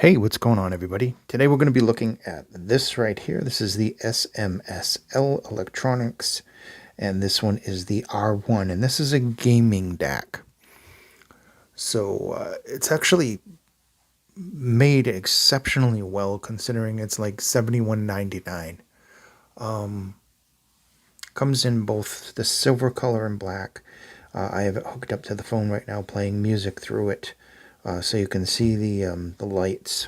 Hey, what's going on, everybody? Today we're going to be looking at this right here. This is the SMSL Electronics, and this one is the R1, and this is a gaming DAC. So it's actually made exceptionally well, considering it's like $71.99. Comes in both the silver color and black. I have it hooked up to the phone right now, playing music through it, so you can see the lights.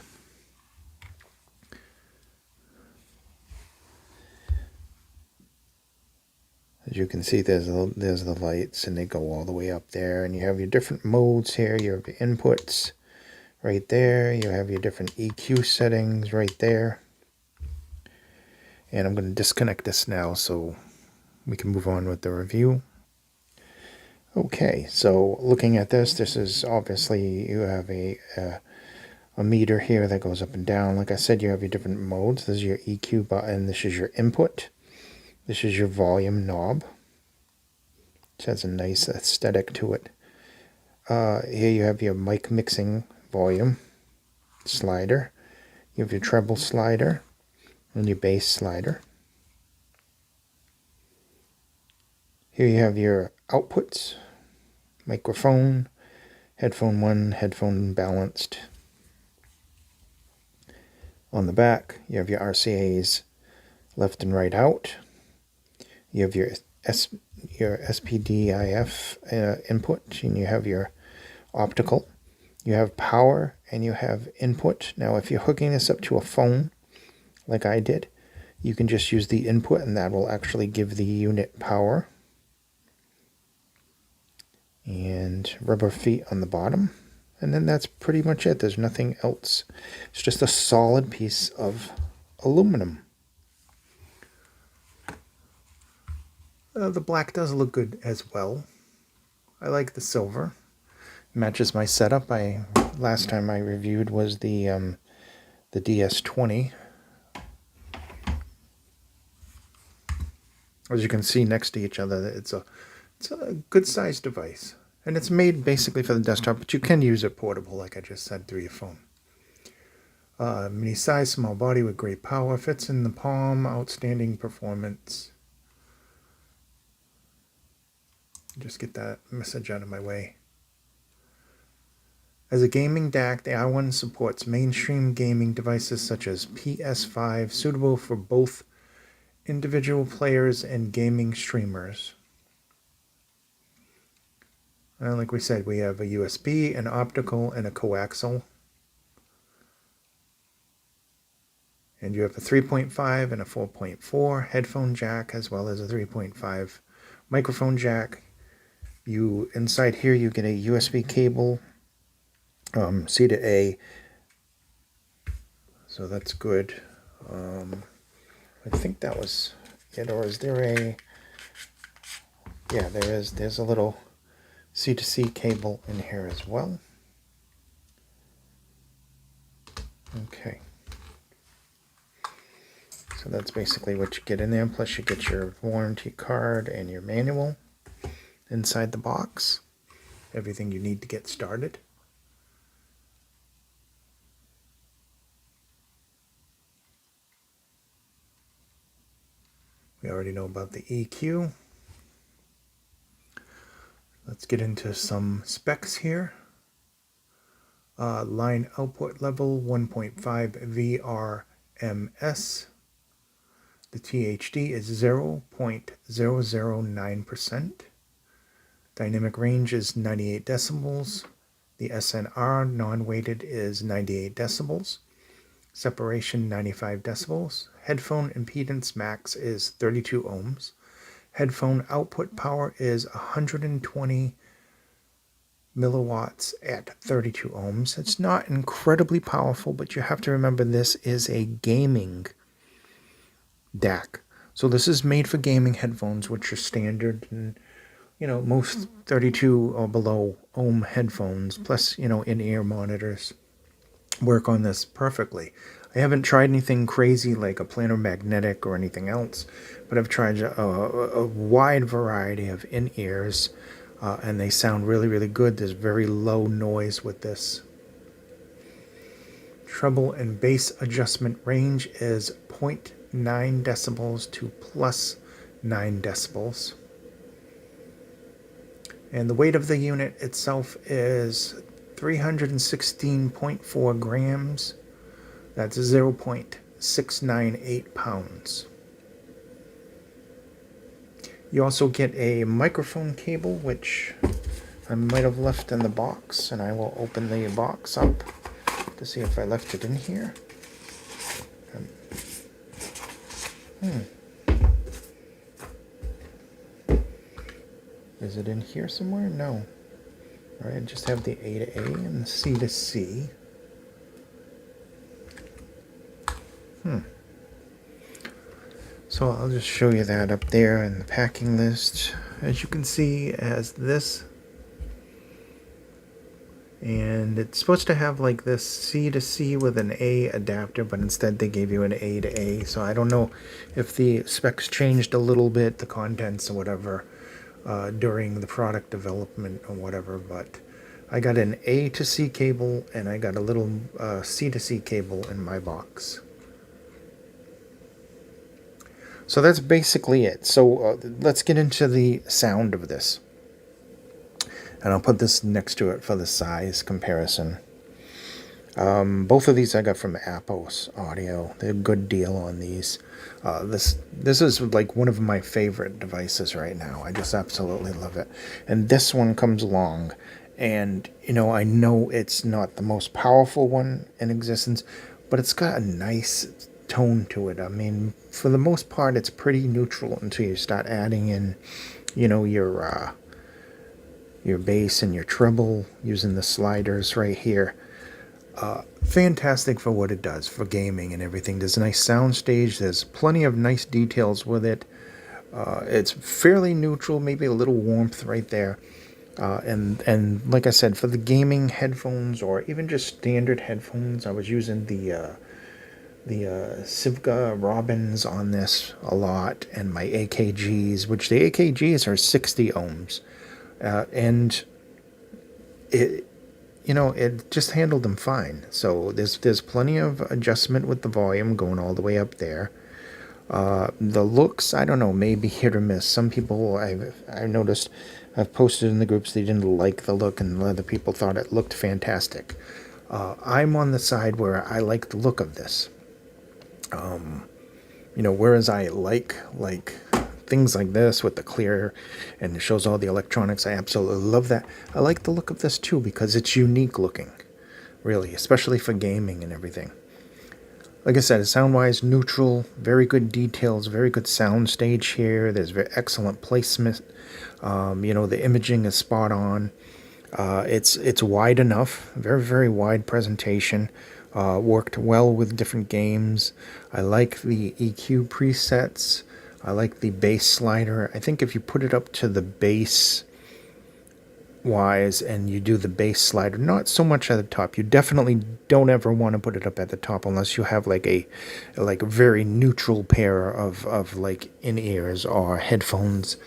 As you can see, there's the lights, and they go all the way up there. And you have your different modes here. You have your inputs right there. You have your different EQ settings right there. And I'm going to disconnect this now so we can move on with the review. Okay, so looking at this is obviously you have a meter here that goes up and down. Like I said, you have your different modes. This is your EQ button. This is your input. This is your volume knob. It has a nice aesthetic to it. Here you have your mic mixing volume slider. You have your treble slider and your bass slider. Here you have your outputs, microphone, headphone 1, headphone balanced. On the back, you have your RCAs left and right out. You have your SPDIF input, and you have your optical. You have power, and you have input. Now, if you're hooking this up to a phone, like I did, you can just use the input, and that will actually give the unit power. And rubber feet on the bottom. And then that's pretty much it. There's nothing else. It's just a solid piece of aluminum. The black does look good as well. I like the silver. Matches my setup. Last time I reviewed was the DS20. As you can see next to each other, it's a good sized device. And it's made basically for the desktop, but you can use it portable, like I just said, through your phone. Mini size, small body with great power, fits in the palm, outstanding performance. Just get that message out of my way. As a gaming DAC, the R1 supports mainstream gaming devices such as PS5, suitable for both individual players and gaming streamers. Like we said, we have a USB, an optical, and a coaxial. And you have a 3.5 and a 4.4 headphone jack, as well as a 3.5 microphone jack. Inside here you get a USB cable, C to A, so that's good. I think that was it, or is there a... Yeah, there's a little C to C cable in here as well. Okay. So that's basically what you get in there, plus you get your warranty card and your manual inside the box. Everything you need to get started. We already know about the EQ. Let's get into some specs here. Line output level 1.5 VRMS. The THD is 0.009%. Dynamic range is 98 decibels. The SNR non-weighted is 98 decibels. Separation 95 decibels. Headphone impedance max is 32 ohms. Headphone output power is 120 milliwatts at 32 ohms. It's not incredibly powerful, but you have to remember this is a gaming DAC. So this is made for gaming headphones, which are standard, and most 32 or below ohm headphones, plus in-ear monitors, work on this perfectly. I haven't tried anything crazy like a planar magnetic or anything else, but I've tried a wide variety of in-ears, and they sound really, really good. There's very low noise with this. treble and bass adjustment range is 0.9 decibels to plus 9 decibels. And the weight of the unit itself is 316.4 grams. That's 0.698 pounds. You also get a microphone cable, which I might have left in the box, and I will open the box up to see if I left it in here. Is it in here somewhere? No. All right, I just have the A to A and the C to C. So I'll just show you that up there in the packing list. As you can see, it has this. And it's supposed to have like this C to C with an A adapter, but instead they gave you an A to A. So I don't know if the specs changed a little bit, the contents or whatever, during the product development or whatever, but I got an A to C cable and I got a little C to C cable in my box. So that's basically it. So let's get into the sound of this. And I'll put this next to it for the size comparison. Both of these I got from Appos Audio. They're a good deal on these. This is like one of my favorite devices right now. I just absolutely love it. And this one comes along, and you know, I know it's not the most powerful one in existence, but it's got a nice tone to it. I mean, for the most part, it's pretty neutral until you start adding in, you know, your bass and your treble using the sliders right here. Fantastic for what it does for gaming and everything. There's a nice sound stage. There's plenty of nice details with it. It's fairly neutral, maybe a little warmth right there. And like I said, for the gaming headphones or even just standard headphones, I was using the Sivka Robins on this a lot, and my AKGs, which the AKGs are 60 ohms. And it, you know, it just handled them fine. So there's plenty of adjustment with the volume going all the way up there. The looks, I don't know, maybe hit or miss. Some people I've noticed, I've posted in the groups, they didn't like the look, and other people thought it looked fantastic. I'm on the side where I like the look of this. You know, whereas I like things like this with the clear and it shows all the electronics, I absolutely love that. I like the look of this too because it's unique looking, really, especially for gaming and everything. Like I said, sound-wise, neutral, very good details, very good sound stage here. There's very excellent placement. You know, the imaging is spot on. It's wide enough, very, very wide presentation. Worked well with different games. I like the EQ presets. I like the bass slider. I think if you put it up to the bass wise and you do the bass slider, not so much at the top. You definitely don't ever want to put it up at the top unless you have like a very neutral pair of like in-ears or headphones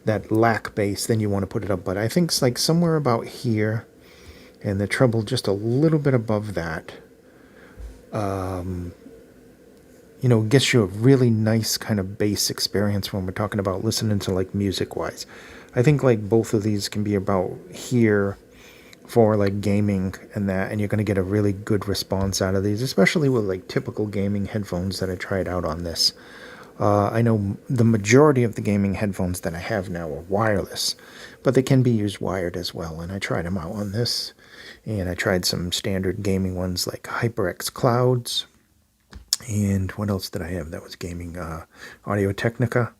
that lack bass. Then you want to put it up. But I think it's like somewhere about here, and the treble just a little bit above that. You know, gets you a really nice kind of bass experience when we're talking about listening to like music wise. I think like both of these can be about here for like gaming and that, and you're going to get a really good response out of these, especially with like typical gaming headphones that I tried out on this. I know the majority of the gaming headphones that I have now are wireless, but they can be used wired as well, and I tried them out on this. And I tried some standard gaming ones like HyperX Clouds. And what else did I have that was gaming? Audio Technica.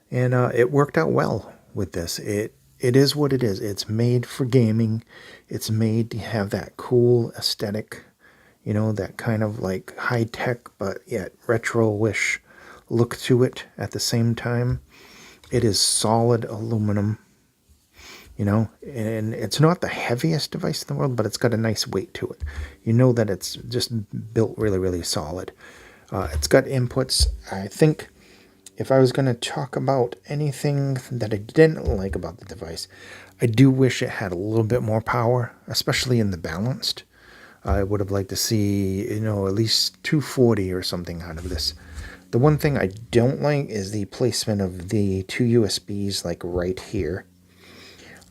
And it worked out well with this. It is what it is. It's made for gaming. It's made to have that cool aesthetic, you know, that kind of like high-tech but yet retro-ish look to it at the same time. It is solid aluminum. You know, and it's not the heaviest device in the world, but it's got a nice weight to it. You know that it's just built really, really solid. It's got inputs. I think if I was going to talk about anything that I didn't like about the device, I do wish it had a little bit more power, especially in the balanced. I would have liked to see, you know, at least 240 or something out of this. The one thing I don't like is the placement of the two USBs like right here.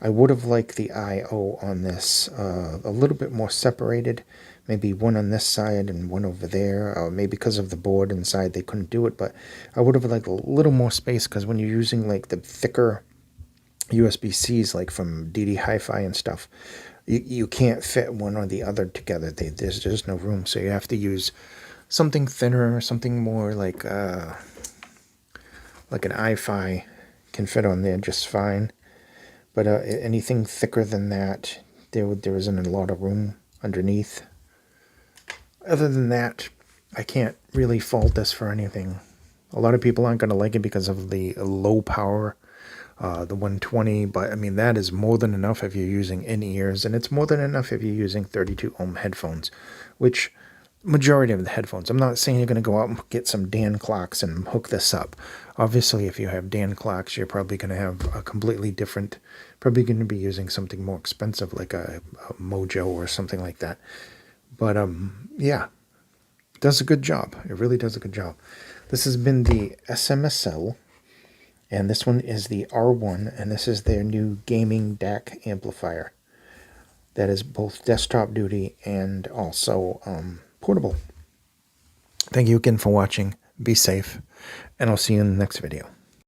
I would have liked the I/O on this a little bit more separated. Maybe one on this side and one over there. Maybe because of the board inside they couldn't do it, but I would have liked a little more space, because when you're using like the thicker USB-Cs like from DD Hi-Fi and stuff, you can't fit one or the other together. There's just no room, so you have to use something thinner, something more like an iFi can fit on there just fine. But anything thicker than that, there isn't a lot of room underneath. Other than that, I can't really fault this for anything. A lot of people aren't going to like it because of the low power, the 120, but I mean, that is more than enough if you're using in-ears, and it's more than enough if you're using 32 ohm headphones, which majority of the headphones. I'm not saying you're going to go out and get some Dan clocks and hook this up. Obviously, if you have Dan clocks, you're probably going to have a completely different, probably going to be using something more expensive like a Mojo or something like that. But yeah, it does a good job. It really does a good job. This has been the SMSL, and this one is the R1, and this is their new gaming DAC amplifier. That is both desktop duty and also portable. Thank you again for watching. Be safe, and I'll see you in the next video.